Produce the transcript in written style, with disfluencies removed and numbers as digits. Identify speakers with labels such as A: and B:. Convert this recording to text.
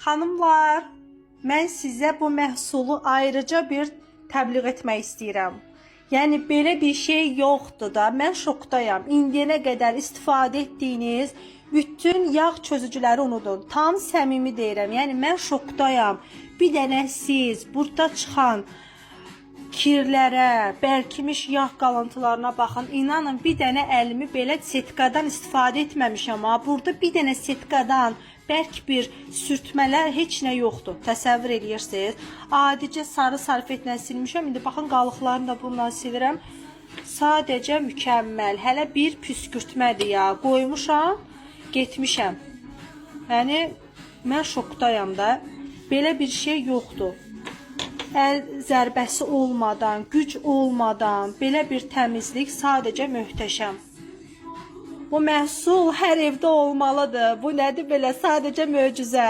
A: Xanımlar, mən sizə bu məhsulu ayrıca bir təbliğ etmək istəyirəm. Yəni belə bir şey yoxdur da. Mən şokdayam. İndiyənə qədər istifadə etdiyiniz bütün yağ çözücüləri unudun. Tam səmimi deyirəm. Yəni mən şokdayam. Bir dənə siz burada çıxan kirlərə, bərkimiş yağ qalıntılarına baxın. İnanın bir dənə əlimi belə setkadan istifadə etməmişəm. Burada bir dənə setkadan bərk bir sürtmələr heç nə yoxdur. Təsəvvür edirsiniz? Adicə sarı salfetlə silmişəm. İndi baxın qalıqlarını da bununla silirəm. Sadəcə mükəmməl. Hələ bir püskürtmədir ya. Qoymuşam, getmişəm. Yəni mən şokdayam da. Belə bir şey yoxdur. Əl zərbəsi olmadan, güc olmadan belə bir təmizlik sadəcə möhtəşəm. Bu məhsul hər evdə olmalıdır. Bu nədir belə? Sadəcə möcüzə.